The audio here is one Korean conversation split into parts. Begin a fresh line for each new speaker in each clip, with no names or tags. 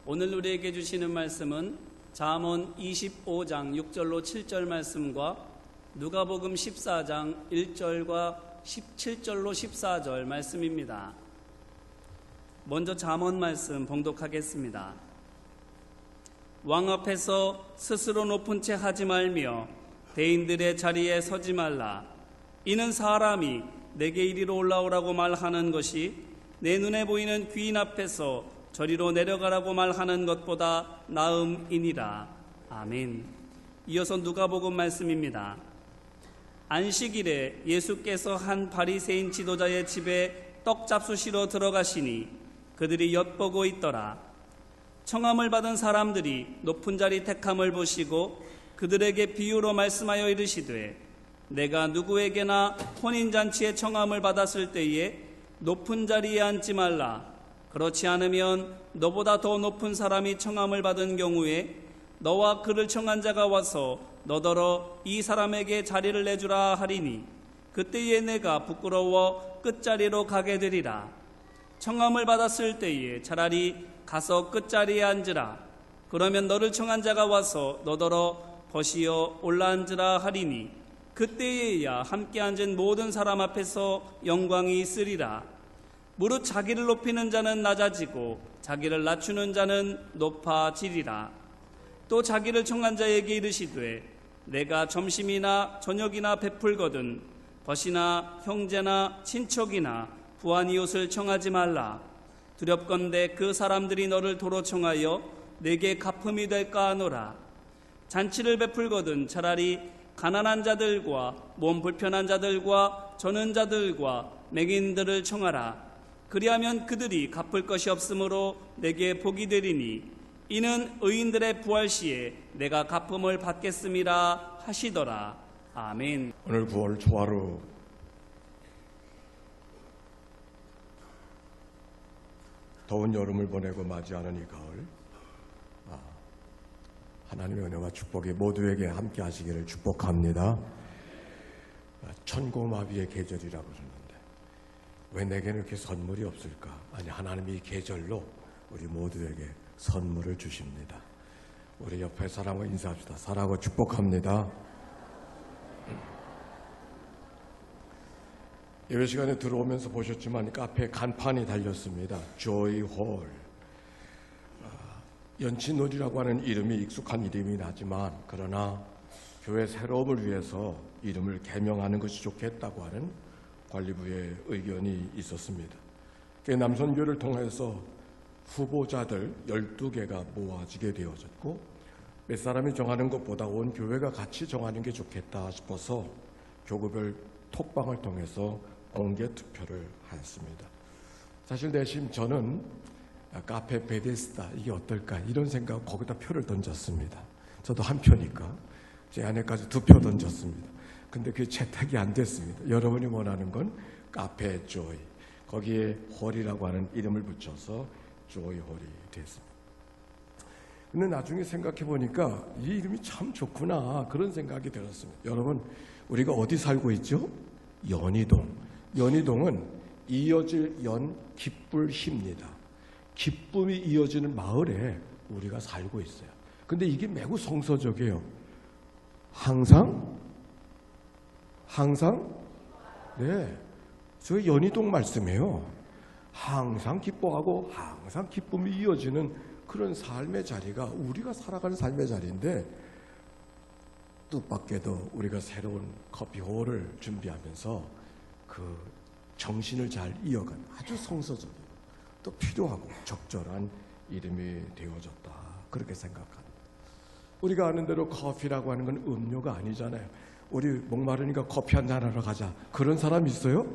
오늘 우리에게 주시는 말씀은 잠언 25장 6절로 7절 말씀과 누가복음 14장 1절과 17절로 14절 말씀입니다. 먼저 잠언 말씀 봉독하겠습니다. 왕 앞에서 스스로 높은 채 하지 말며 대인들의 자리에 서지 말라. 이는 사람이 내게 이리로 올라오라고 말하는 것이 내 눈에 보이는 귀인 앞에서 저리로 내려가라고 말하는 것보다 나음이니라. 아멘. 이어서 누가복음 말씀입니다. 안식일에 예수께서 한 바리새인 지도자의 집에 떡 잡수시러 들어가시니 그들이 엿보고 있더라. 청함을 받은 사람들이 높은 자리 택함을 보시고 그들에게 비유로 말씀하여 이르시되 내가 누구에게나 혼인잔치에 청함을 받았을 때에 높은 자리에 앉지 말라. 그렇지 않으면 너보다 더 높은 사람이 청함을 받은 경우에 너와 그를 청한 자가 와서 너더러 이 사람에게 자리를 내주라 하리니 그때에 내가 부끄러워 끝자리로 가게 되리라. 청함을 받았을 때에 차라리 가서 끝자리에 앉으라. 그러면 너를 청한 자가 와서 너더러 벗이어 올라앉으라 하리니 그때에야 함께 앉은 모든 사람 앞에서 영광이 있으리라. 무릇 자기를 높이는 자는 낮아지고 자기를 낮추는 자는 높아지리라. 또 자기를 청한 자에게 이르시되 내가 점심이나 저녁이나 베풀거든 벗이나 형제나 친척이나 부한 이웃을 청하지 말라. 두렵건대 그 사람들이 너를 도로 청하여 내게 갚음이 될까 하노라. 잔치를 베풀거든 차라리 가난한 자들과 몸 불편한 자들과 저는 자들과 맹인들을 청하라. 그리하면 그들이 갚을 것이 없으므로 내게 복이 되리니 이는 의인들의 부활 시에 내가 갚음을 받겠음이라 하시더라. 아멘.
오늘 9월 초하루 더운 여름을 보내고 맞이하는 이 가을, 하나님의 은혜와 축복이 모두에게 함께 하시기를 축복합니다. 천고마비의 계절이라고 그러는데 왜 내게는 이렇게 선물이 없을까? 아니, 하나님이 이 계절로 우리 모두에게 선물을 주십니다. 우리 옆에 사람과 인사합시다. 사랑하고 축복합니다. 예배 시간에 들어오면서 보셨지만 카페에 간판이 달렸습니다. 조이홀. 연치놀이라고 하는 이름이 익숙한 이름이긴 하지만 그러나 교회 새로움을 위해서 이름을 개명하는 것이 좋겠다고 하는 관리부의 의견이 있었습니다. 남선교를 통해서 후보자들 12개가 모아지게 되어졌고 몇 사람이 정하는 것보다 온 교회가 같이 정하는 게 좋겠다 싶어서 교구별 톡방을 통해서 공개 투표를 하였습니다. 사실 내심 저는 카페 베데스다 이게 어떨까 이런 생각 거기다 표를 던졌습니다. 저도 한 표니까 제 아내까지 2표 던졌습니다. 근데 그게 채택이 안 됐습니다. 여러분이 원하는 건 카페 조이, 거기에 홀이라고 하는 이름을 붙여서 조이 홀이 됐습니다. 근데 나중에 생각해 보니까 이 이름이 참 좋구나 그런 생각이 들었습니다. 여러분, 우리가 어디 살고 있죠? 연희동. 연희동은 이어질 연 기쁠희입니다. 기쁨이 이어지는 마을에 우리가 살고 있어요. 근데 이게 매우 성서적이에요. 항상 네, 저희 연희동 말씀이에요. 항상 기뻐하고 항상 기쁨이 이어지는 그런 삶의 자리가 우리가 살아가는 삶의 자리인데 뜻밖에도 우리가 새로운 커피홀을 준비하면서 그 정신을 잘 이어간 아주 성서적인 또 필요하고 적절한 이름이 되어졌다 그렇게 생각합니다. 우리가 아는 대로 커피라고 하는 건 음료가 아니잖아요. 우리 목마르니까 커피 한잔 하러 가자 그런 사람 있어요?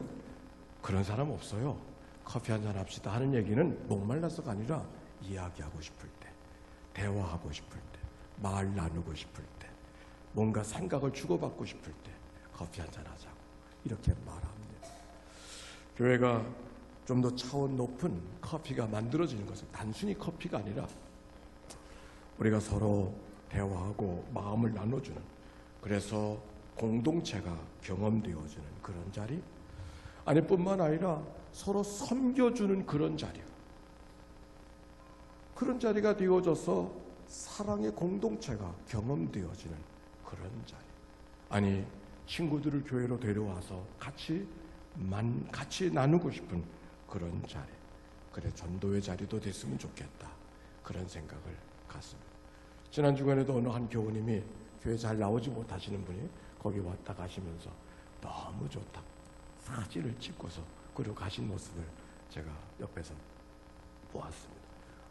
그런 사람 없어요. 커피 한잔 합시다 하는 얘기는 목말라서가 아니라 이야기하고 싶을 때, 대화하고 싶을 때, 말 나누고 싶을 때, 뭔가 생각을 주고받고 싶을 때 커피 한잔 하자고 이렇게 말합니다. 교회가 좀 더 차원 높은 커피가 만들어지는 것은 단순히 커피가 아니라 우리가 서로 대화하고 마음을 나눠주는, 그래서 공동체가 경험되어지는 그런 자리, 아니 뿐만 아니라 서로 섬겨주는 그런 자리, 그런 자리가 되어져서 사랑의 공동체가 경험되어지는 그런 자리. 아니, 친구들을 교회로 데려와서 같이 나누고 싶은 그런 자리. 그래, 전도의 자리도 됐으면 좋겠다. 그런 생각을 갖습니다. 지난 주간에도 어느 한 교우님이 교회 잘 나오지 못하시는 분이 거기 왔다 가시면서 너무 좋다 사진을 찍고서 그리고 가신 모습을 제가 옆에서 보았습니다.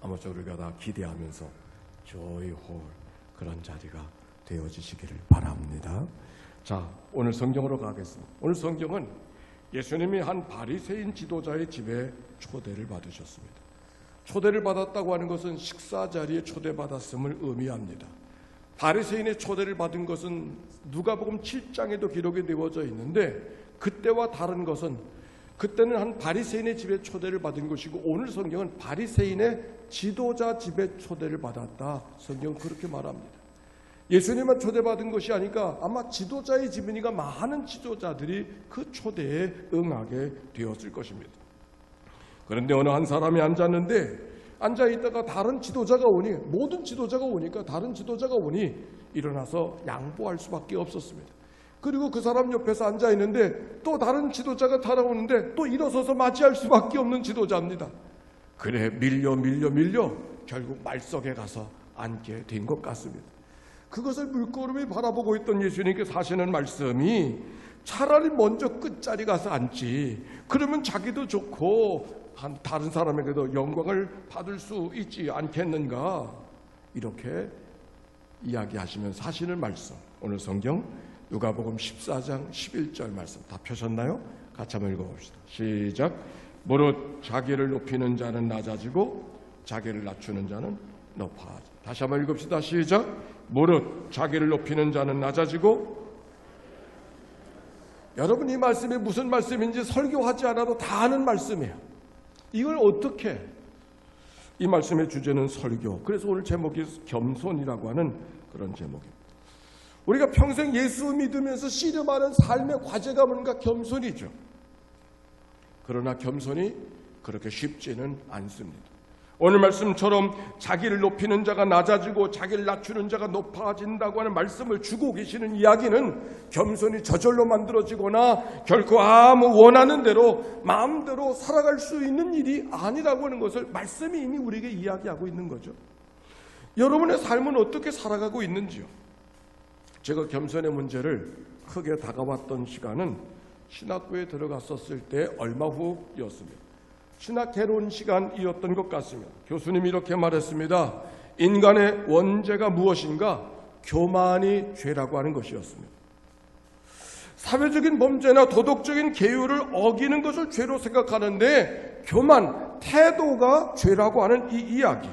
아무쪼록 우리가 다 기대하면서 조이홀 그런 자리가 되어지시기를 바랍니다. 자, 오늘 성경으로 가겠습니다. 오늘 성경은 예수님이 한 바리새인 지도자의 집에 초대를 받으셨습니다. 초대를 받았다고 하는 것은 식사 자리에 초대받았음을 의미합니다. 바리새인의 초대를 받은 것은 누가복음 7장에도 기록이 되어져 있는데, 그때와 다른 것은 그때는 한 바리새인의 집에 초대를 받은 것이고, 오늘 성경은 바리새인의 지도자 집에 초대를 받았다. 성경은 그렇게 말합니다. 예수님만 초대받은 것이 아니까 아마 지도자의 집이니까 많은 지도자들이 그 초대에 응하게 되었을 것입니다. 그런데 어느 한 사람이 앉아있다가 다른 지도자가 오니, 모든 지도자가 오니까 다른 지도자가 오니 일어나서 양보할 수밖에 없었습니다. 그리고 그 사람 옆에서 앉아있는데 또 다른 지도자가 따라오는데 또 일어서서 맞이할 수밖에 없는 지도자입니다. 그래 밀려 결국 말석에 가서 앉게 된 것 같습니다. 그것을 물끄러미 바라보고 있던 예수님께서 하시는 말씀이, 차라리 먼저 끝자리 가서 앉지, 그러면 자기도 좋고 다른 사람에게도 영광을 받을 수 있지 않겠는가, 이렇게 이야기하시면서 하시는 말씀, 오늘 성경 누가복음 14장 11절 말씀 다 펴셨나요? 같이 한번 읽어봅시다. 시작. 무릇 자기를 높이는 자는 낮아지고 자기를 낮추는 자는 높아져. 다시 한번 읽읍시다. 시작. 무릇 자기를 높이는 자는 낮아지고. 여러분, 이 말씀이 무슨 말씀인지 설교하지 않아도 다 아는 말씀이에요. 이걸 어떻게, 이 말씀의 주제는 설교. 그래서 오늘 제목이 겸손이라고 하는 그런 제목입니다. 우리가 평생 예수 믿으면서 씨름하는 삶의 과제가 뭔가 겸손이죠. 그러나 겸손이 그렇게 쉽지는 않습니다. 오늘 말씀처럼 자기를 높이는 자가 낮아지고 자기를 낮추는 자가 높아진다고 하는 말씀을 주고 계시는 이야기는 겸손이 저절로 만들어지거나 결코 아무 원하는 대로 마음대로 살아갈 수 있는 일이 아니라고 하는 것을 말씀이 이미 우리에게 이야기하고 있는 거죠. 여러분의 삶은 어떻게 살아가고 있는지요? 제가 겸손의 문제를 크게 다가왔던 시간은 신학교에 들어갔었을 때 얼마 후였습니다. 신학 개론 시간이었던 것 같습니다. 교수님이 이렇게 말했습니다. 인간의 원죄가 무엇인가? 교만이 죄라고 하는 것이었습니다. 사회적인 범죄나 도덕적인 계율을 어기는 것을 죄로 생각하는데 교만, 태도가 죄라고 하는 이 이야기.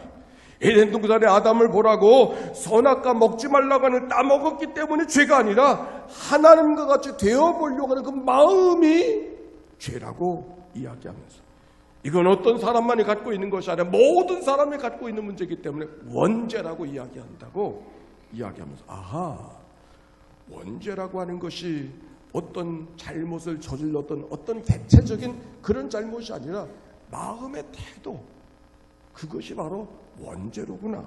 에덴 동산의 아담을 보라고 선악과 먹지 말라고 하는 따먹었기 때문에 죄가 아니라 하나님과 같이 되어보려고 하는 그 마음이 죄라고 이야기하면서, 이건 어떤 사람만이 갖고 있는 것이 아니라 모든 사람이 갖고 있는 문제이기 때문에 원죄라고 이야기한다고 이야기하면서, 아하, 원죄라고 하는 것이 어떤 잘못을 저질렀던 어떤 대체적인 그런 잘못이 아니라 마음의 태도, 그것이 바로 원죄로구나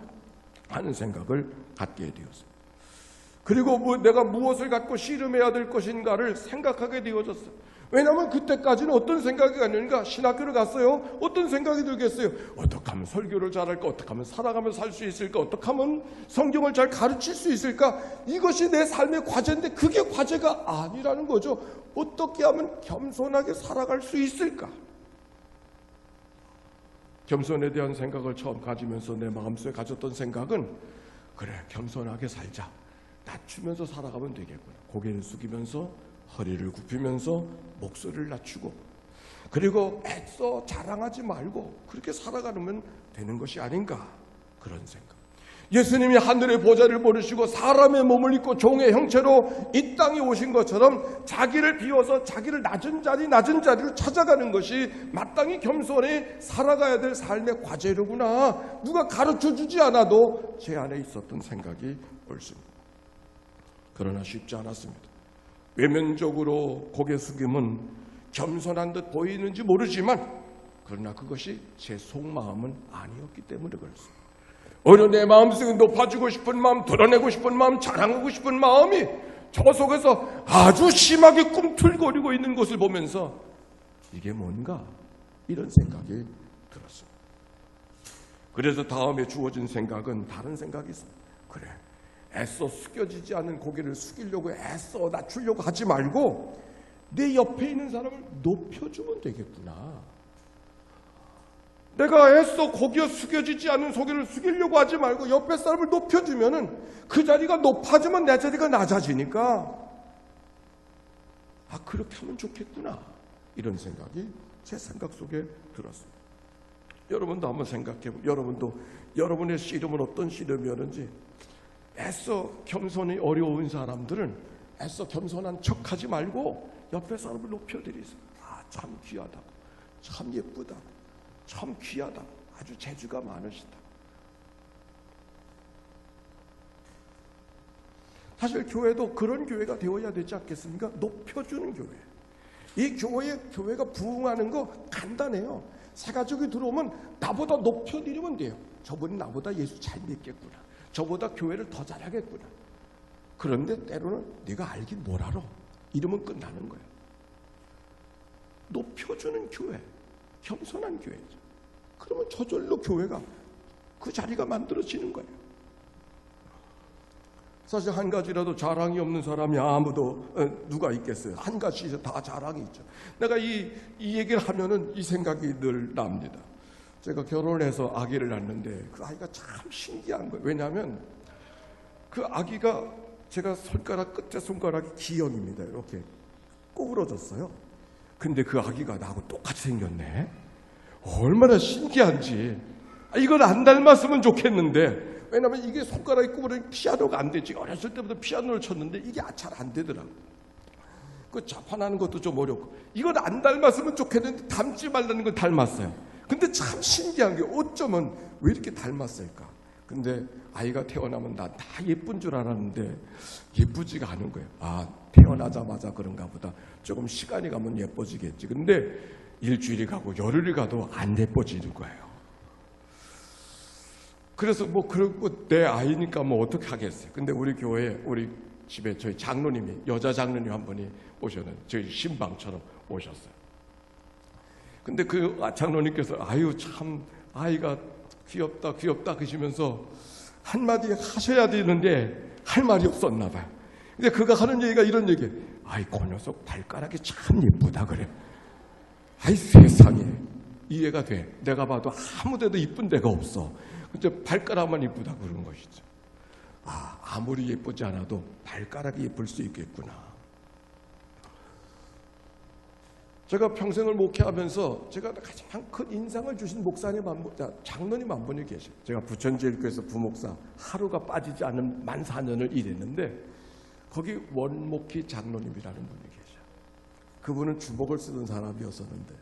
하는 생각을 갖게 되었습니다. 그리고 내가 무엇을 갖고 씨름해야 될 것인가를 생각하게 되어졌어요. 왜냐하면 그때까지는 어떤 생각이 갔는가? 신학교를 갔어요. 어떤 생각이 들겠어요? 어떻게 하면 설교를 잘할까? 어떻게 하면 살아가면서 살 수 있을까? 어떻게 하면 성경을 잘 가르칠 수 있을까? 이것이 내 삶의 과제인데 그게 과제가 아니라는 거죠. 어떻게 하면 겸손하게 살아갈 수 있을까? 겸손에 대한 생각을 처음 가지면서 내 마음속에 가졌던 생각은, 그래, 겸손하게 살자. 낮추면서 살아가면 되겠구나. 고개를 숙이면서, 허리를 굽히면서, 목소리를 낮추고, 그리고 애써 자랑하지 말고 그렇게 살아가면 되는 것이 아닌가, 그런 생각. 예수님이 하늘의 보좌를 모르시고 사람의 몸을 입고 종의 형체로 이 땅에 오신 것처럼 자기를 비워서 자기를 낮은 자리를 찾아가는 것이 마땅히 겸손히 살아가야 될 삶의 과제로구나. 누가 가르쳐주지 않아도 제 안에 있었던 생각이 옳습니다. 그러나 쉽지 않았습니다. 외면적으로 고개 숙임은 겸손한 듯 보이는지 모르지만, 그러나 그것이 제 속마음은 아니었기 때문에 그렇습니다. 어느 내 마음속에 높아지고 싶은 마음, 드러내고 싶은 마음, 자랑하고 싶은 마음이 저 속에서 아주 심하게 꿈틀거리고 있는 것을 보면서 이게 뭔가 이런 생각이 들었습니다. 그래서 다음에 주어진 생각은 다른 생각이 있어요. 그래, 애써 숙여지지 않은 고개를 숙이려고 애써 낮추려고 하지 말고 내 옆에 있는 사람을 높여주면 되겠구나. 내가 애써 고개 숙여지지 않은 고개를 숙이려고 하지 말고 옆에 사람을 높여주면은 그 자리가 높아지면 내 자리가 낮아지니까 그렇게 하면 좋겠구나. 이런 생각이 제 생각 속에 들었습니다. 여러분도 한번 생각해보세요. 여러분도 여러분의 씨름은 어떤 씨름이었는지. 애써 겸손이 어려운 사람들은 애써 겸손한 척하지 말고 옆에 사람을 높여드리세요. 참 귀하다고, 참 예쁘다고, 참 귀하다고, 아주 재주가 많으시다. 사실 교회도 그런 교회가 되어야 되지 않겠습니까? 높여주는 교회. 이 교회가 부흥하는 거 간단해요. 새 가족이 들어오면 나보다 높여드리면 돼요. 저분이 나보다 예수 잘 믿겠구나. 저보다 교회를 더 잘하겠구나. 그런데 때로는 내가 알긴 뭘 알아. 이러면 끝나는 거예요. 높여주는 교회, 겸손한 교회죠. 그러면 저절로 교회가 그 자리가 만들어지는 거예요. 사실 한 가지라도 자랑이 없는 사람이 아무도 누가 있겠어요. 한 가지 다 자랑이 있죠. 내가 이 얘기를 하면은 이 생각이 늘 납니다. 제가 결혼해서 아기를 낳는데 그 아이가 참 신기한 거예요. 왜냐하면 그 아기가 제가 손가락 끝에 손가락이 G형입니다. 이렇게 꼬부러졌어요. 근데 그 아기가 나하고 똑같이 생겼네. 얼마나 신기한지. 이걸 안 닮았으면 좋겠는데, 왜냐면 이게 손가락이 구부러진 피아노가 안 되지. 어렸을 때부터 피아노를 쳤는데 이게 잘 안 되더라고. 그 자판하는 것도 좀 어렵고. 이걸 안 닮았으면 좋겠는데 닮지 말라는 걸 닮았어요. 근데 참 신기한 게 어쩌면 왜 이렇게 닮았을까? 근데 아이가 태어나면 나 다 예쁜 줄 알았는데 예쁘지가 않은 거예요. 태어나자마자 그런가 보다. 조금 시간이 가면 예뻐지겠지. 근데 일주일이 가고 열흘이 가도 안 예뻐지는 거예요. 그래서 그리고 내 아이니까 어떻게 하겠어요. 근데 우리 교회에, 우리 집에 저희 장로님이, 여자 장로님 한 분이 오셨는데 저희 신방처럼 오셨어요. 근데 그 장로님께서 참 아이가 귀엽다 그러시면서 한마디 하셔야 되는데 할 말이 없었나 봐요. 근데 그가 하는 얘기가 이런 얘기예요. 그 녀석 발가락이 참 예쁘다 그래. 세상에 이해가 돼. 내가 봐도 아무 데도 이쁜 데가 없어. 근데 발가락만 이쁘다 그러는 것이죠. 아무리 예쁘지 않아도 발가락이 예쁠 수 있겠구나. 제가 평생을 목회하면서 제가 가장 큰 인상을 주신 목사님 장로님 한 분이 계셔요. 제가 부천제일교회에서 부목사 하루가 빠지지 않은 만 4년을 일했는데 거기 원목희 장로님이라는 분이 계셔요. 그분은 주먹을 쓰던 사람이었었는데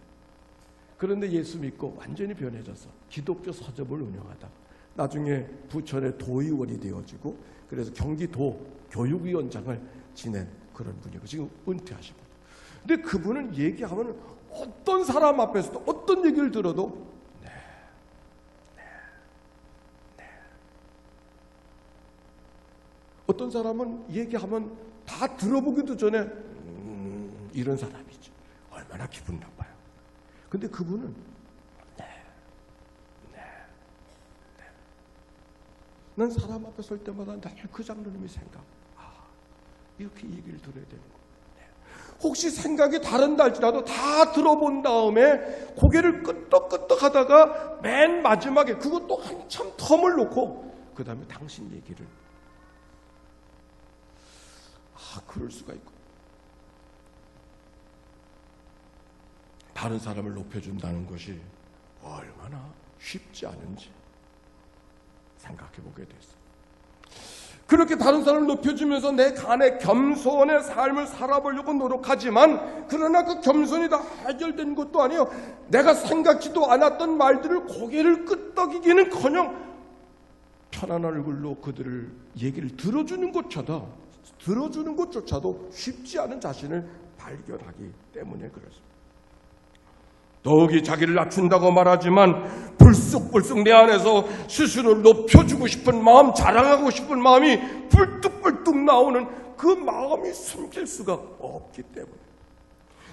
그런데 예수 믿고 완전히 변해져서 기독교 서점을 운영하다 나중에 부천의 도의원이 되어지고 그래서 경기도 교육위원장을 지낸 그런 분이고 지금 은퇴하신 분. 근데 그분은 얘기하면 어떤 사람 앞에서도 어떤 얘기를 들어도 네. 어떤 사람은 얘기하면 다 들어보기도 전에 이런 사람이죠. 얼마나 기분 나빠요. 근데 그분은 난 사람 앞에 설 때마다 늘 그 장로님이 생각. 이렇게 얘기를 들어야 되는 거. 혹시 생각이 다른다 할지라도 다 들어본 다음에 고개를 끄덕끄덕 하다가 맨 마지막에 그것도 한참 텀을 놓고 그 다음에 당신 얘기를 그럴 수가 있고 다른 사람을 높여준다는 것이 얼마나 쉽지 않은지 생각해 보게 됐어요. 그렇게 다른 사람을 높여주면서 내 간의 겸손의 삶을 살아보려고 노력하지만 그러나 그 겸손이 다 해결된 것도 아니에요. 내가 생각지도 않았던 말들을 고개를 끄덕이기는커녕 편한 얼굴로 그들을 얘기를 들어주는 것조차도 쉽지 않은 자신을 발견하기 때문에 그렇습니다. 더욱이 자기를 낮춘다고 말하지만 불쑥불쑥 내 안에서 스스로를 높여주고 싶은 마음, 자랑하고 싶은 마음이 불뚝불뚝 나오는 그 마음이 숨길 수가 없기 때문에,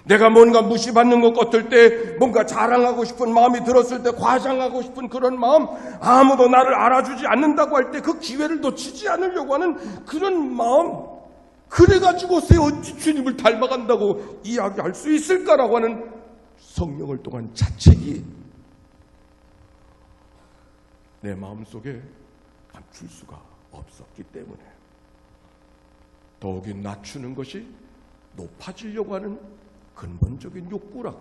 내가 뭔가 무시받는 것 같을 때, 뭔가 자랑하고 싶은 마음이 들었을 때, 과장하고 싶은 그런 마음, 아무도 나를 알아주지 않는다고 할 때 그 기회를 놓치지 않으려고 하는 그런 마음, 그래가지고서 어찌 주님을 닮아간다고 이야기할 수 있을까라고 하는 성령을 통한 자책이 내 마음속에 감출 수가 없었기 때문에, 더욱이 낮추는 것이 높아지려고 하는 근본적인 욕구라고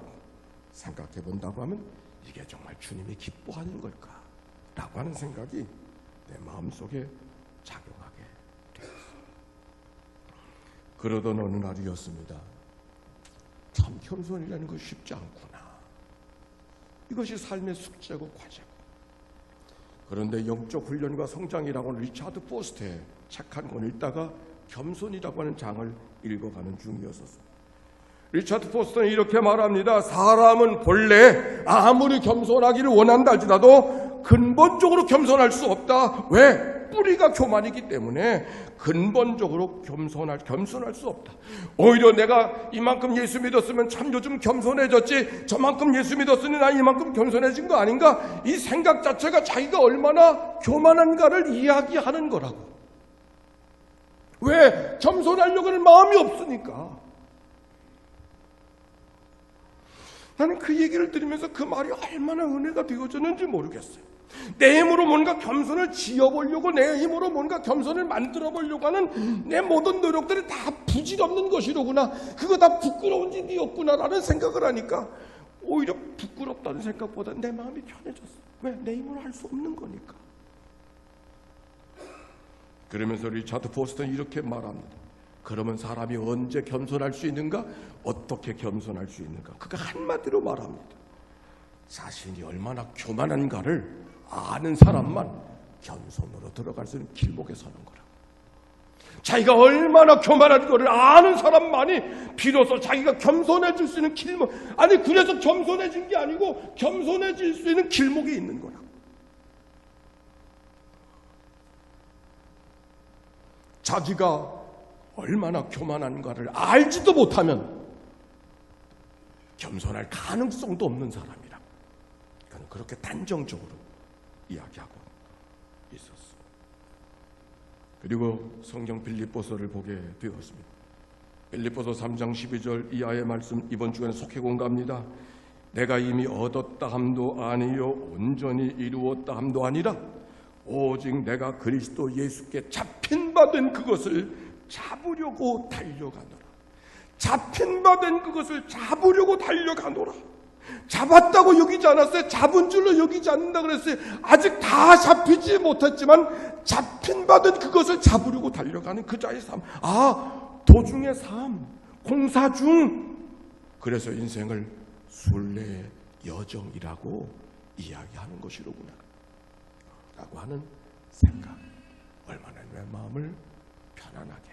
생각해 본다고 하면, 이게 정말 주님이 기뻐하는 걸까? 라고 하는 생각이 내 마음속에 작용하게 되었습니다. 그러던 어느 날이었습니다. 참 겸손이라는 것이 쉽지 않구나. 이것이 삶의 숙제고 과제고. 그런데 영적 훈련과 성장이라고 하는 리차드 포스터의 책 한 권 읽다가 겸손이라고 하는 장을 읽어가는 중이었었어요. 리차드 포스터는 이렇게 말합니다. 사람은 본래 아무리 겸손하기를 원한다 할지라도 근본적으로 겸손할 수 없다. 왜? 뿌리가 교만이기 때문에 근본적으로 겸손할 수 없다. 오히려 내가 이만큼 예수 믿었으면 참 요즘 겸손해졌지, 저만큼 예수 믿었으니 난 이만큼 겸손해진 거 아닌가, 이 생각 자체가 자기가 얼마나 교만한가를 이야기하는 거라고. 왜? 겸손하려고 하는 마음이 없으니까. 나는 그 얘기를 들으면서 그 말이 얼마나 은혜가 되어졌는지 모르겠어요. 내 힘으로 뭔가 겸손을 지어보려고, 내 힘으로 뭔가 겸손을 만들어보려고 하는 내 모든 노력들이 다 부질없는 것이로구나, 그거 다 부끄러운 일이었구나 라는 생각을 하니까 오히려 부끄럽다는 생각보다 내 마음이 편해졌어요. 왜? 내 힘으로 할 수 없는 거니까. 그러면서 리차드 포스터는 이렇게 말합니다. 그러면 사람이 언제 겸손할 수 있는가? 어떻게 겸손할 수 있는가? 그가 한마디로 말합니다. 자신이 얼마나 교만한가를 아는 사람만 겸손으로 들어갈 수 있는 길목에 서는 거라. 자기가 얼마나 교만한 거를 아는 사람만이 비로소 자기가 겸손해질 수 있는 길목, 아니 그래서 겸손해진 게 아니고 겸손해질 수 있는 길목이 있는 거라. 자기가 얼마나 교만한가를 알지도 못하면 겸손할 가능성도 없는 사람이라. 그는 그렇게 단정적으로 이야기하고 있었습니다. 그리고 성경 빌립보서를 보게 되었습니다. 빌립보서 3장 12절 이하의 말씀, 이번 주간에 속해 공부합니다. 내가 이미 얻었다 함도 아니요 온전히 이루었다 함도 아니라 오직 내가 그리스도 예수께 잡힌 바 된 그것을 잡으려고 달려가노라. 잡힌 바 된 그것을 잡으려고 달려가노라. 잡았다고 여기지 않았어요. 잡은 줄로 여기지 않는다 그랬어요. 아직 다 잡히지 못했지만 잡힌 바 된 그것을 잡으려고 달려가는 그 자의 삶. 아, 도중의 삶, 공사 중. 그래서 인생을 순례의 여정이라고 이야기하는 것이로구나 라고 하는 생각, 얼마나 내 마음을 편안하게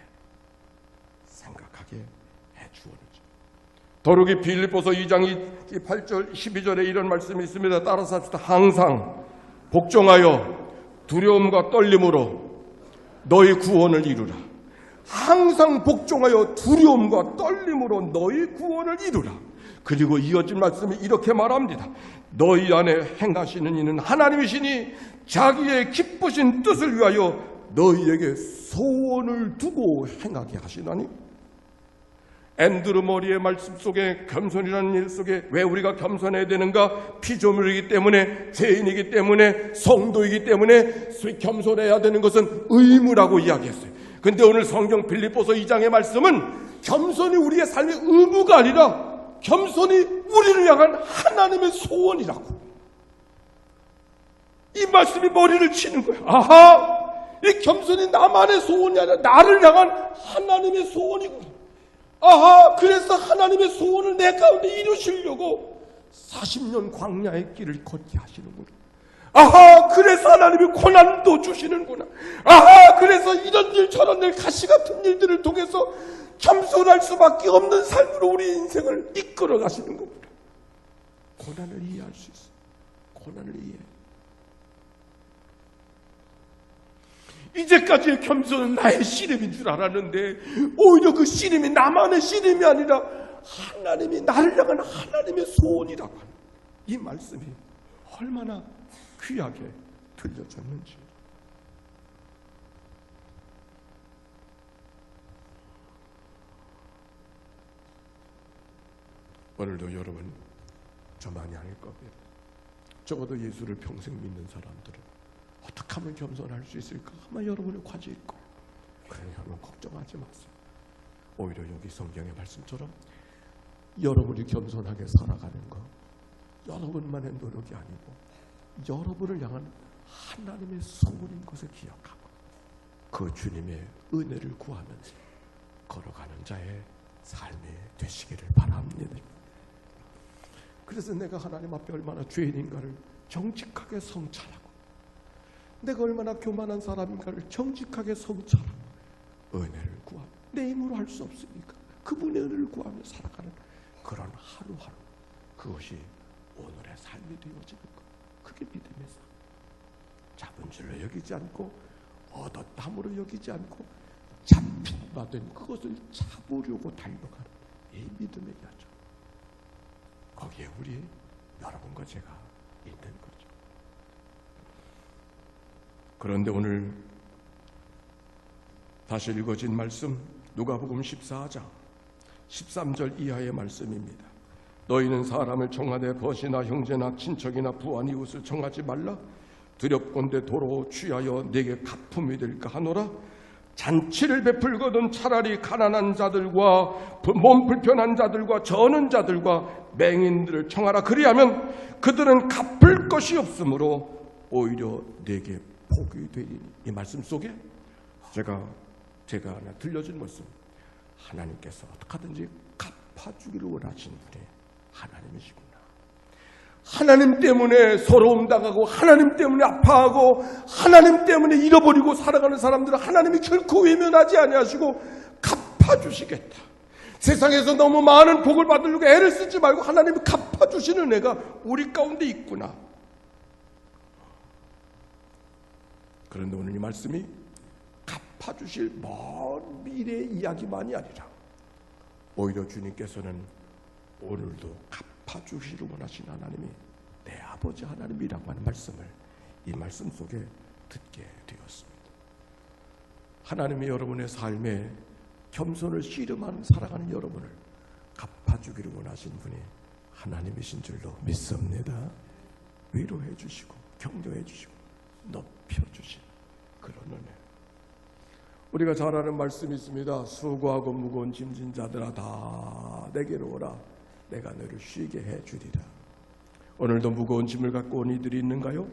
생각하게 해주었는지. 더욱이 빌립보서 2장 8절 12절에 이런 말씀이 있습니다. 따라서 합시다. 항상 복종하여 두려움과 떨림으로 너희 구원을 이루라. 항상 복종하여 두려움과 떨림으로 너희 구원을 이루라. 그리고 이어진 말씀이 이렇게 말합니다. 너희 안에 행하시는 이는 하나님이시니 자기의 기쁘신 뜻을 위하여 너희에게 소원을 두고 행하게 하시나니. 앤드루 머리의 말씀 속에 겸손이라는 일 속에 왜 우리가 겸손해야 되는가? 피조물이기 때문에, 죄인이기 때문에, 성도이기 때문에 겸손해야 되는 것은 의무라고 이야기했어요. 근데 오늘 성경 빌립보서 2장의 말씀은 겸손이 우리의 삶의 의무가 아니라 겸손이 우리를 향한 하나님의 소원이라고. 이 말씀이 머리를 치는 거예요. 아하! 이 겸손이 나만의 소원이 아니라 나를 향한 하나님의 소원이구나. 아하! 그래서 하나님의 소원을 내 가운데 이루시려고 40년 광야의 길을 걷게 하시는구나. 아하! 그래서 하나님이 고난도 주시는구나. 아하! 그래서 이런 일 저런 일 가시 같은 일들을 통해서 겸손할 수밖에 없는 삶으로 우리 인생을 이끌어 가시는 겁니다. 고난을 이해할 수 있어요. 고난을 이해해. 이제까지의 겸손은 나의 씨름인 줄 알았는데 오히려 그 씨름이 나만의 씨름이 아니라 하나님이 나를 향한 하나님의 소원이라고 하는 이 말씀이 얼마나 귀하게 들려졌는지. 오늘도 여러분 저만이 아닐 겁니다. 적어도 예수를 평생 믿는 사람들은 어떻게 하면 겸손할 수 있을까? 아마 여러분의 과제일 거예요. 그러니 여러분 걱정하지 마세요. 오히려 여기 성경의 말씀처럼 여러분이 겸손하게 살아가는 거 여러분만의 노력이 아니고 여러분을 향한 하나님의 소원인 것을 기억하고 그 주님의 은혜를 구하면서 걸어가는 자의 삶이 되시기를 바랍니다. 그래서 내가 하나님 앞에 얼마나 죄인인가를 정직하게 성찰하고 내가 얼마나 교만한 사람인가를 정직하게 성찰하고 은혜를 구하고 내 힘으로 할 수 없으니까 그분의 은혜를 구하며 살아가는 그런 하루하루, 그것이 오늘의 삶이 되어지는 것. 그게 믿음의 삶. 잡은 줄로 여기지 않고 얻었담으로 여기지 않고 잡힌 바 된 그것을 잡으려고 달려가는 이 믿음의 여정. 거기에 우리 여러분과 제가 있는 거죠. 그런데 오늘 다시 읽어진 말씀 누가복음 14장 13절 이하의 말씀입니다. 너희는 사람을 청하되 벗이나 형제나 친척이나 부한 이웃을 청하지 말라. 두렵건대 도로 취하여 내게 가품이 될까 하노라. 잔치를 베풀거든 차라리 가난한 자들과 몸 불편한 자들과 저는 자들과 맹인들을 청하라. 그리하면 그들은 갚을 것이 없으므로 오히려 내게 복이 되리니. 이 말씀 속에 제가 하나 들려준 말씀, 하나님께서 어떻게 하든지 갚아주기를 원하시는 분이 하나님이시구나. 하나님 때문에 서러움 당하고 하나님 때문에 아파하고 하나님 때문에 잃어버리고 살아가는 사람들은 하나님이 결코 외면하지 아니하시고 갚아주시겠다. 세상에서 너무 많은 복을 받으려고 애를 쓰지 말고 하나님이 갚아주시는 은혜가 우리 가운데 있구나. 그런데 오늘 이 말씀이 갚아주실 먼 미래의 이야기만이 아니라 오히려 주님께서는 오늘도 갚아주시를 원하신 하나님이 내 아버지 하나님이라고 하는 말씀을 이 말씀 속에 듣게 되었습니다. 하나님이 여러분의 삶에 겸손을 씨름하는 살아가는 여러분을 갚아주기를 원하신 분이 하나님이신 줄로 믿습니다. 위로해 주시고 격려해 주시고 높여주시는 그런 은혜. 우리가 잘 아는 말씀이 있습니다. 수고하고 무거운 짐진 자들아 다 내게로 오라. 내가 너를 쉬게 해주리라. 오늘도 무거운 짐을 갖고 온 이들이 있는가요?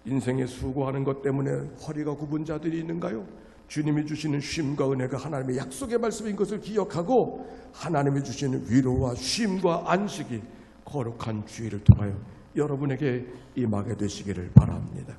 인생에 수고하는 것 때문에 허리가 굽은 자들이 있는가요? 주님이 주시는 쉼과 은혜가 하나님의 약속의 말씀인 것을 기억하고 하나님이 주시는 위로와 쉼과 안식이 거룩한 주의를 통하여 여러분에게 임하게 되시기를 바랍니다.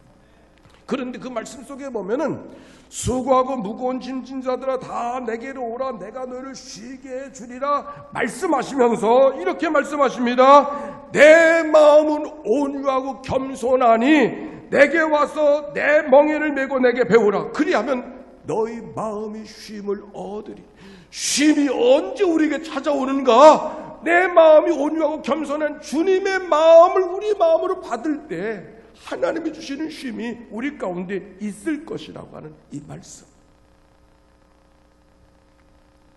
그런데 그 말씀 속에 보면은 수고하고 무거운 짐진 자들아 다 내게로 오라. 내가 너를 쉬게 해주리라 말씀하시면서 이렇게 말씀하십니다. 내 마음은 온유하고 겸손하니 내게 와서 내 멍에를 메고 내게 배우라. 그리하면 너희 마음이 쉼을 얻으리. 쉼이 언제 우리에게 찾아오는가? 내 마음이 온유하고 겸손한 주님의 마음을 우리 마음으로 받을 때 하나님이 주시는 쉼이 우리 가운데 있을 것이라고 하는 이 말씀.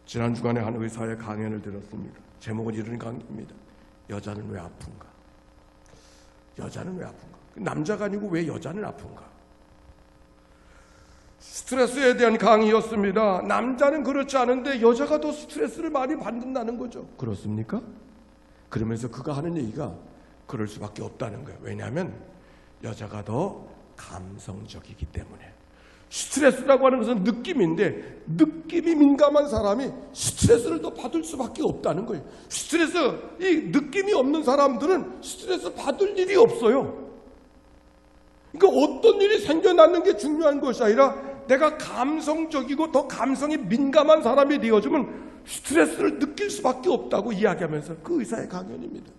지난 주간에 한 의사의 강연을 들었습니다. 제목은 이런 강의입니다. 여자는 왜 아픈가? 여자는 왜 아픈가? 남자가 아니고 왜 여자는 아픈가? 스트레스에 대한 강의였습니다. 남자는 그렇지 않은데 여자가 더 스트레스를 많이 받는다는 거죠. 그렇습니까? 그러면서 그가 하는 얘기가 그럴 수밖에 없다는 거예요. 왜냐하면 여자가 더 감성적이기 때문에. 스트레스라고 하는 것은 느낌인데 느낌이 민감한 사람이 스트레스를 더 받을 수밖에 없다는 거예요. 스트레스, 이 느낌이 없는 사람들은 스트레스 받을 일이 없어요. 그러니까 어떤 일이 생겨나는 게 중요한 것이 아니라 내가 감성적이고 더 감성이 민감한 사람이 되어주면 스트레스를 느낄 수밖에 없다고 이야기하면서 그 의사의 강연입니다.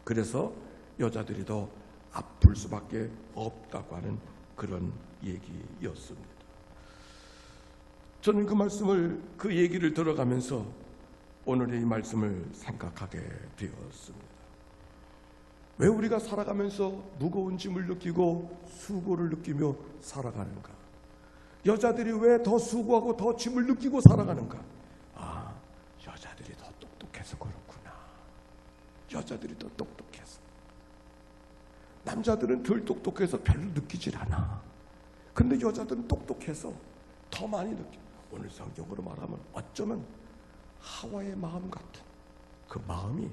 그래서 여자들이 더 아플 수밖에 없다고 하는 그런 얘기였습니다. 저는 그 얘기를 들어가면서 오늘의 이 말씀을 생각하게 되었습니다. 왜 우리가 살아가면서 무거운 짐을 느끼고 수고를 느끼며 살아가는가? 여자들이 왜 더 수고하고 더 짐을 느끼고 살아가는가? 여자들이 더 똑똑해서 그렇구나. 여자들이 더 똑똑해서. 남자들은 덜 똑똑해서 별로 느끼질 않아. 근데 여자들은 똑똑해서 더 많이 느껴. 오늘 성경으로 말하면 어쩌면 하와의 마음 같은 그 마음이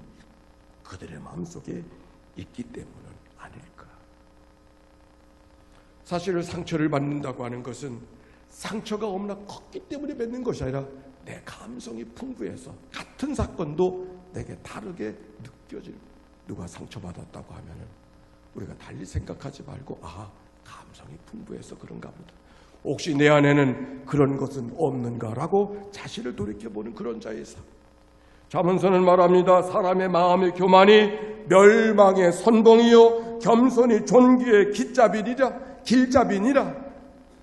그들의 마음속에 있기 때문은 아닐까. 사실 상처를 받는다고 하는 것은 상처가 없나 컸기 때문에 맺는 것이 아니라 내 감성이 풍부해서 같은 사건도 내게 다르게 느껴지는. 누가 상처받았다고 하면은 우리가 달리 생각하지 말고 감성이 풍부해서 그런가 보다. 혹시 내 안에는 그런 것은 없는가라고 자신을 돌이켜보는 그런 자의 삶. 잠언서는 말합니다. 사람의 마음의 교만이 멸망의 선봉이요 겸손이 존귀의 길잡이니라.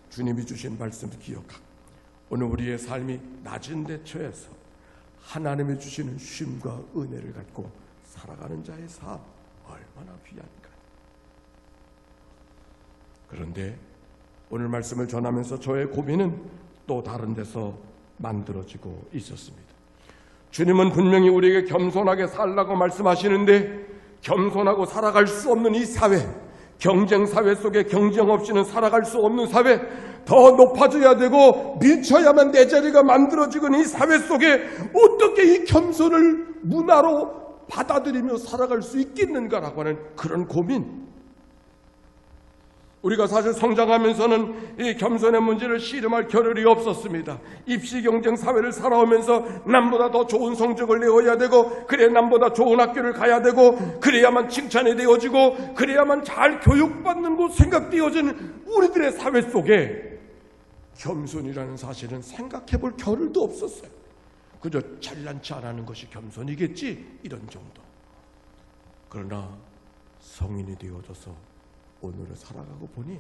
주님이 주신 말씀을 기억하고 오늘 우리의 삶이 낮은 데 처해서 하나님이 주시는 쉼과 은혜를 갖고 살아가는 자의 삶 얼마나 귀한가. 그런데 오늘 말씀을 전하면서 저의 고민은 또 다른 데서 만들어지고 있었습니다. 주님은 분명히 우리에게 겸손하게 살라고 말씀하시는데 겸손하고 살아갈 수 없는 이 사회, 경쟁 사회 속에 경쟁 없이는 살아갈 수 없는 사회, 더 높아져야 되고 미쳐야만 내 자리가 만들어지는 이 사회 속에 어떻게 이 겸손을 문화로 받아들이며 살아갈 수 있겠는가라고 하는 그런 고민. 우리가 사실 성장하면서는 이 겸손의 문제를 씨름할 겨를이 없었습니다. 입시 경쟁 사회를 살아오면서 남보다 더 좋은 성적을 내어야 되고, 그래야 남보다 좋은 학교를 가야 되고, 그래야만 칭찬이 되어지고, 그래야만 잘 교육받는 곳 생각되어지는 우리들의 사회 속에 겸손이라는 사실은 생각해 볼 겨를도 없었어요. 그저 잘난 체 안 하는 것이 겸손이겠지, 이런 정도. 그러나 성인이 되어져서 오늘을 살아가고 보니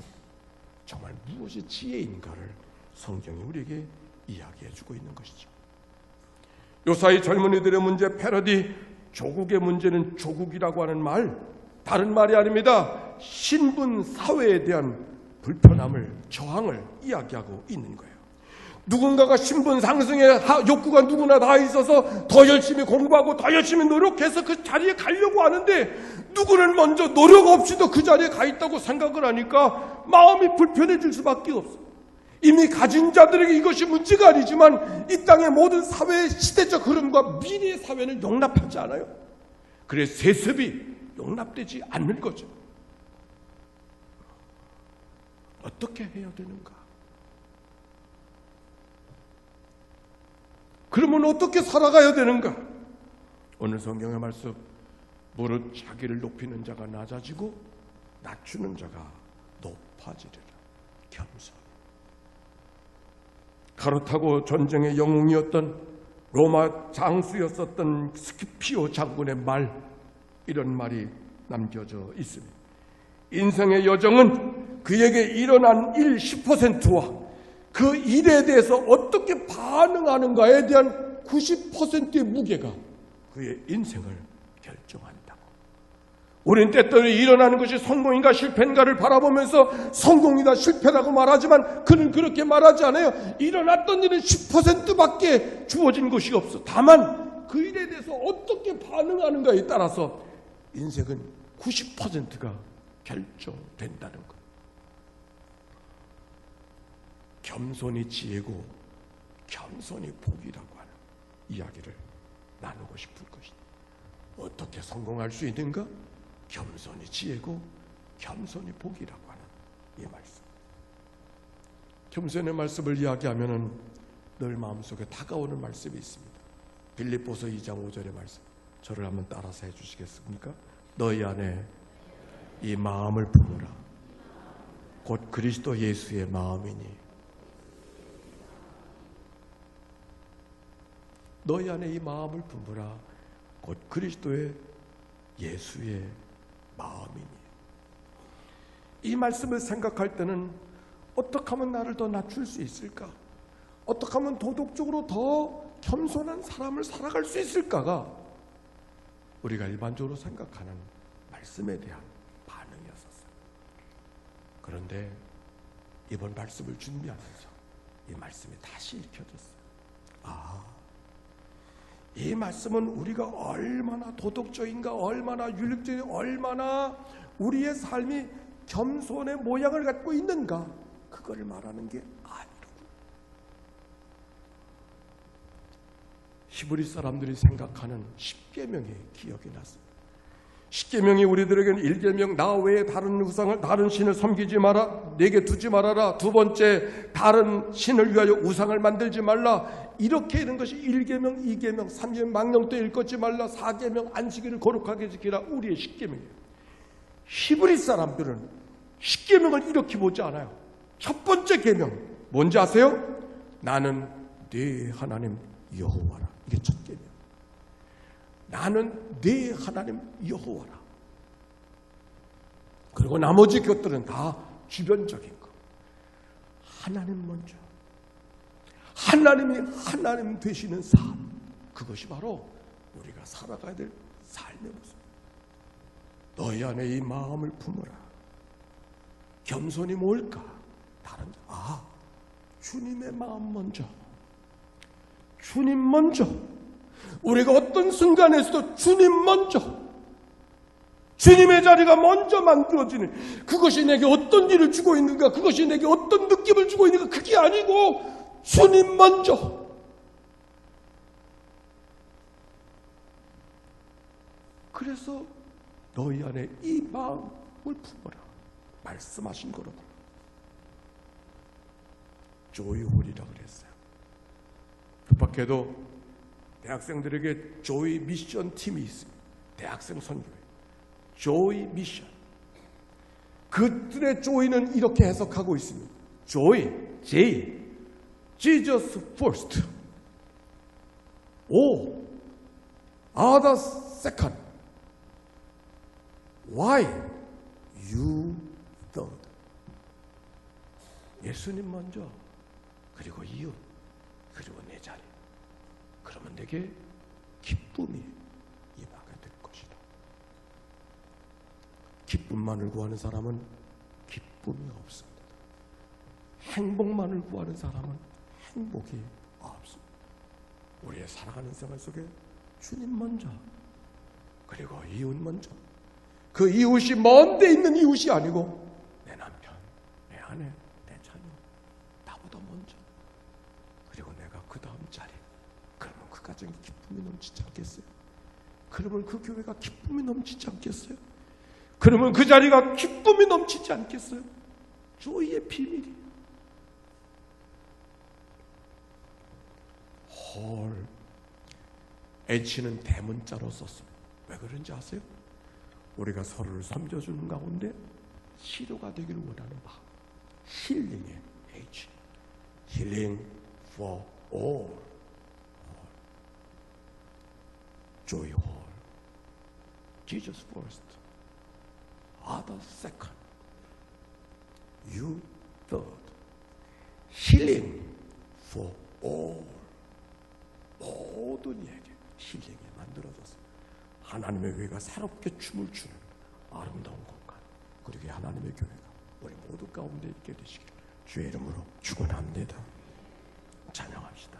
정말 무엇이 지혜인가를 성경이 우리에게 이야기해주고 있는 것이죠. 요사이 젊은이들의 문제 패러디, 조국의 문제는 조국이라고 하는 말, 다른 말이 아닙니다. 신분 사회에 대한 불편함을, 저항을 이야기하고 있는 거예요. 누군가가 신분 상승의 욕구가 누구나 다 있어서 더 열심히 공부하고 더 열심히 노력해서 그 자리에 가려고 하는데, 누구는 먼저 노력 없이도 그 자리에 가 있다고 생각을 하니까 마음이 불편해질 수밖에 없어. 이미 가진 자들에게 이것이 문제가 아니지만 이 땅의 모든 사회의 시대적 흐름과 미래의 사회는 용납하지 않아요. 그래서 세습이 용납되지 않는 거죠. 어떻게 해야 되는가? 그러면 어떻게 살아가야 되는가? 오늘 성경의 말씀, 무릇 자기를 높이는 자가 낮아지고 낮추는 자가 높아지리라. 겸손. 가로타고 전쟁의 영웅이었던 로마 장수였었던 스키피오 장군의 말, 이런 말이 남겨져 있습니다. 인생의 여정은 그에게 일어난 일 10%와 그 일에 대해서 어떻게 반응하는가에 대한 90%의 무게가 그의 인생을 결정한다고. 우린 때때로 일어나는 것이 성공인가 실패인가를 바라보면서 성공이다 실패라고 말하지만 그는 그렇게 말하지 않아요. 일어났던 일은 10%밖에 주어진 것이 없어. 다만 그 일에 대해서 어떻게 반응하는가에 따라서 인생은 90%가 결정된다는 것. 겸손이 지혜고 겸손이 복이라고 하는 이야기를 나누고 싶을 것이다. 어떻게 성공할 수 있는가? 겸손이 지혜고 겸손이 복이라고 하는 이 말씀. 겸손의 말씀을 이야기하면은 늘 마음속에 다가오는 말씀이 있습니다. 빌립보서 2장 5절의 말씀. 저를 한번 따라서 해주시겠습니까? 너희 안에 이 마음을 품으라. 곧 그리스도 예수의 마음이니. 너희 안에 이 마음을 품으라. 곧 그리스도의 예수의 마음이니. 이 말씀을 생각할 때는 어떻게 하면 나를 더 낮출 수 있을까? 어떻게 하면 도덕적으로 더 겸손한 사람을 살아갈 수 있을까가 우리가 일반적으로 생각하는 말씀에 대한 반응이었었어요. 그런데 이번 말씀을 준비하면서 이 말씀이 다시 읽혀졌어요. 이 말씀은 우리가 얼마나 도덕적인가, 얼마나 윤리적인가, 얼마나 우리의 삶이 겸손의 모양을 갖고 있는가, 그걸 말하는 게 아니라고. 히브리 사람들이 생각하는 십계명이 기억이 났습니다. 십계명이 우리들에게는 1계명, 나 외에 다른 신을 섬기지 마라, 내게 두지 말아라. 두 번째, 다른 신을 위하여 우상을 만들지 말라. 이렇게 있는 것이 1계명, 2계명, 3계명, 망령도 일컫지 말라, 4계명, 안식일을 거룩하게 지키라. 우리의 십계명이에요. 히브리 사람들은 십계명을 이렇게 보지 않아요. 첫 번째 계명 뭔지 아세요? 나는 네 하나님 여호와라. 이게 첫 계명. 나는 네 하나님 여호와라. 그리고 나머지 것들은 다 주변적인 거. 하나님 먼저. 하나님이 하나님 되시는 삶. 그것이 바로 우리가 살아가야 될 삶의 모습. 너희 안에 이 마음을 품어라. 겸손이 뭘까? 다른 주님의 마음 먼저. 주님 먼저. 우리가 어떤 순간에서도 주님 먼저, 주님의 자리가 먼저 만들어지는, 그것이 내게 어떤 일을 주고 있는가, 그것이 내게 어떤 느낌을 주고 있는가, 그게 아니고 주님 먼저. 그래서 너희 안에 이 마음을 품어라 말씀하신 거로다. 조이홀이라고 그랬어요. 그 밖에도 대학생들에게 조이 미션 팀이 있습니다. 대학생 선교회 조이 미션. 그들의 조이는 이렇게 해석하고 있습니다. 조이, J, Jesus first, O, other second, why, you third. 예수님 먼저, 그리고 이웃, 그리고 내 자리. 그러면 내게 기쁨이 임하게 될 것이다. 기쁨만을 구하는 사람은 기쁨이 없습니다. 행복만을 구하는 사람은 행복이 없습니다. 우리의 살아가는 생활 속에 주님 먼저, 그리고 이웃 먼저. 그 이웃이 먼 데 있는 이웃이 아니고 내 남편, 내 아내, 내 자녀, 나보다 먼저. 그리고 내가 그 다음 자리. 그러면 그 가정이 기쁨이 넘치지 않겠어요? 그러면 그 교회가 기쁨이 넘치지 않겠어요? 그러면 그 자리가 기쁨이 넘치지 않겠어요? 조이의 비밀이. 헐. H는 대문자로 썼습니다. 왜 그런지 아세요? 우리가 서로를 섬겨주는 가운데 치료가 되기를 원하는 마음. 힐링의 H. Healing for all. Joy Hall. Jesus first. Other second. You third. Healing for all. 모든 이에게 힐링이 만들어졌습니다. 하나님의 교회가 새롭게 춤을 추는 아름다운 공간. 그리고 하나님의 교회가 우리 모두 가운데 있게 되시기를 주의 이름으로 축원합니다. 찬양합시다.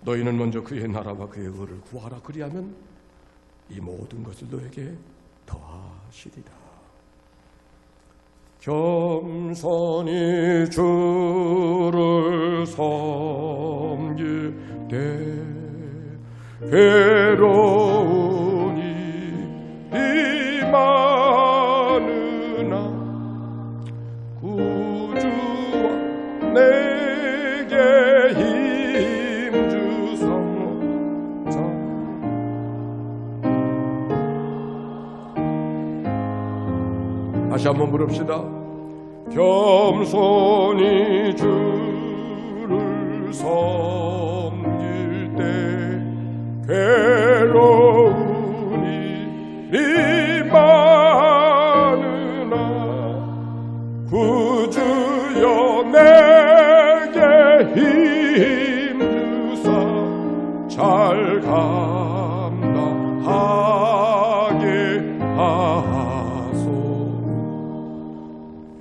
너희는 먼저 그의 나라와 그의 의를 구하라. 그리하면 이 모든 것을 너에게 더하시리라. 겸손히 주를 섬길 때 괴로우니 많으나 구주와 내게 힘 주소서. 다시 한번 부릅시다. 겸손히 주를 섬길 때 괴로우니 내게 힘 주사 잘 감당하게 하소.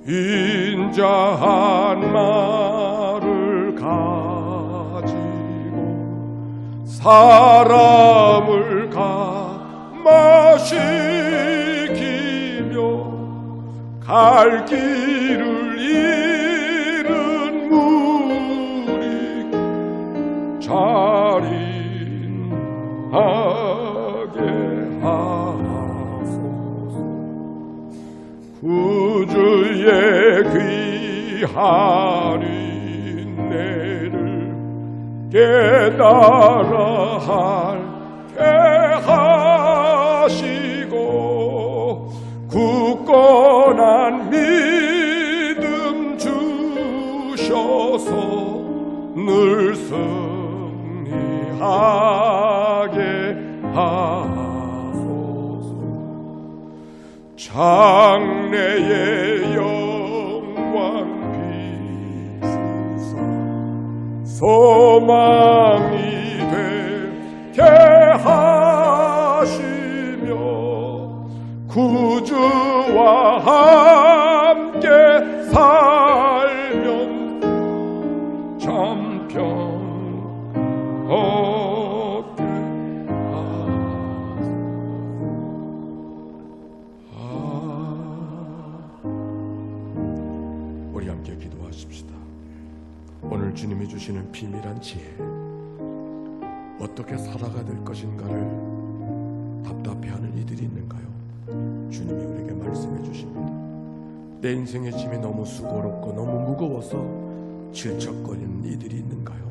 인자한 말을 가지고 사람을 감화시키며 갈 길을 잃은 무리 자린하게 하소서. 구주의 귀한 인내를 깨달아 알게 하시고 굳건한 믿음 주셔서 늘 승리하게 하소서. 장래의 영광 비추사 소망이 되게 하시며 구주와 함께 살면 참 평안하게 우리 함께 기도하십시다. 오늘 주님이 주시는 비밀한 지혜, 어떻게 살아가야 될 것인가를 답답해하는 이들이 있는가요? 주님이 우리에게 말씀해 주십니다. 내 인생의 짐이 너무 수고롭고 너무 무거워서 질척거리는 이들이 있는가요?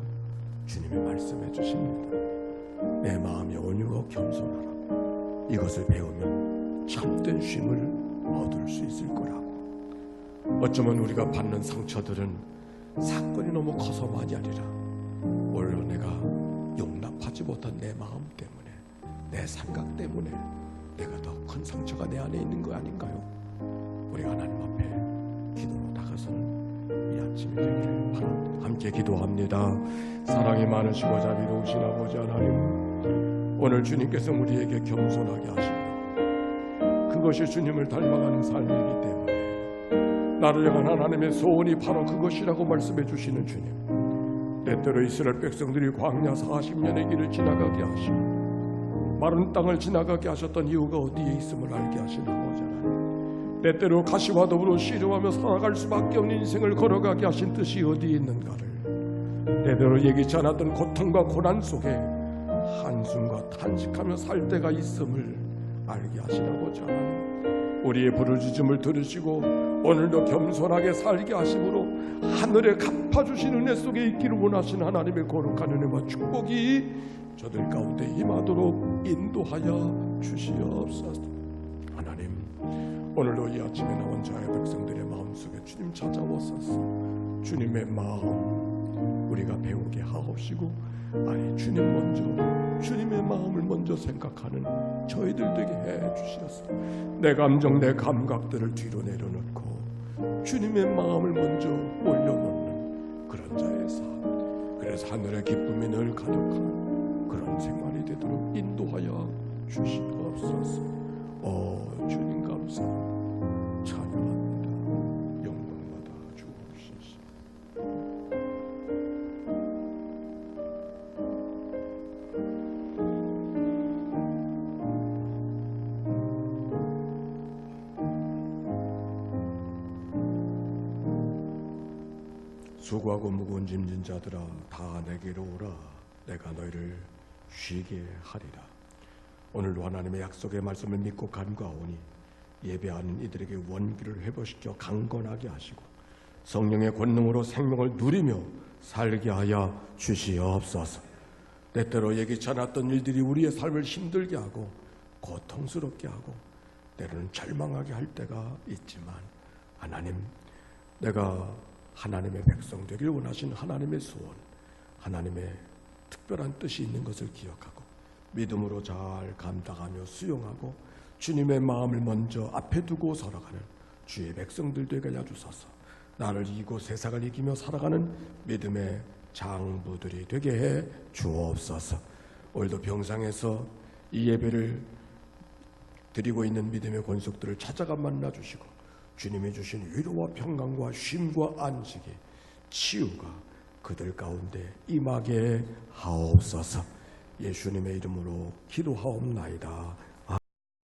주님이 말씀해 주십니다. 내 마음이 온유하고 겸손하라고. 이것을 배우면 참된 쉼을 얻을 수 있을 거라고. 어쩌면 우리가 받는 상처들은 사건이 너무 커서만이 아니라 오히려 내가 용납하지 못한 내 마음 때문에, 내 생각 때문에 내가 더 큰 상처가 내 안에 있는 거 아닌가요? 우리 하나님 앞에 기도로 나가서는 이 아침이 되기를 바랍니다. 함께 기도합니다. 사랑이 많으시고 자비로우신 아버지 하나님, 오늘 주님께서 우리에게 겸손하게 하시며 그것이 주님을 닮아가는 삶이기 때문에 나를 향한 하나님의 소원이 바로 그것이라고 말씀해 주시는 주님, 때때로 이스라엘 백성들이 광야 40년의 길을 지나가게 하시고 마른 땅을 지나가게 하셨던 이유가 어디에 있음을 알게 하신 아버지 하나님, 때때로 가시와 더불어 씨름하며 살아갈 수밖에 없는 인생을 걸어가게 하신 뜻이 어디에 있는가를, 때때로 예기치 않았던 고통과 고난 속에 한숨과 탄식하며 살 때가 있음을 알게 하신 아버지 하나님, 우리의 부르짖음을 들으시고 오늘도 겸손하게 살게 하심으로 하늘에 갚아주신 은혜 속에 있기를 원하시는 하나님의 거룩한 은혜와 축복이 저들 가운데 임하도록 인도하여 주시옵소서. 하나님, 오늘도 이 아침에 나온 자의 백성들의 마음속에 주님 찾아오소서. 주님의 마음 우리가 배우게 하옵시고, 아니 주님 먼저, 주님의 마음을 먼저 생각하는 저희들 되게 해 주시옵소서. 내 감정, 내 감각들을 뒤로 내려놓고 주님의 마음을 먼저 올려놓는 그런 자의 삶, 그래서 하늘의 기쁨이 늘 가득한 그런 생활이 되도록 인도하여 주시옵소서. 주님 감사 찬양합니다. 영광받아 주옵소서. 수고하고 무거운 짐진 자들아 다 내게로 오라. 내가 너희를 쉬게 하리라. 오늘도 하나님의 약속의 말씀을 믿고 간구하오니 예배하는 이들에게 원기를 회복시켜 강건하게 하시고 성령의 권능으로 생명을 누리며 살게 하여 주시옵소서. 때때로 예기치 않았던 일들이 우리의 삶을 힘들게 하고 고통스럽게 하고 때로는 절망하게 할 때가 있지만, 하나님, 내가 하나님의 백성 되길 원하시는 하나님의 소원, 하나님의 특별한 뜻이 있는 것을 기억하고 믿음으로 잘 감당하며 수용하고 주님의 마음을 먼저 앞에 두고 살아가는 주의 백성들 되게 하여 주소서. 나를 이기고 세상을 이기며 살아가는 믿음의 장부들이 되게 해 주옵소서. 오늘도 병상에서 이 예배를 드리고 있는 믿음의 권속들을 찾아가 만나 주시고 주님이 주신 위로와 평강과 쉼과 안식이 치유가 그들 가운데 임하게 하옵소서. 예수님의 이름으로 기도하옵나이다.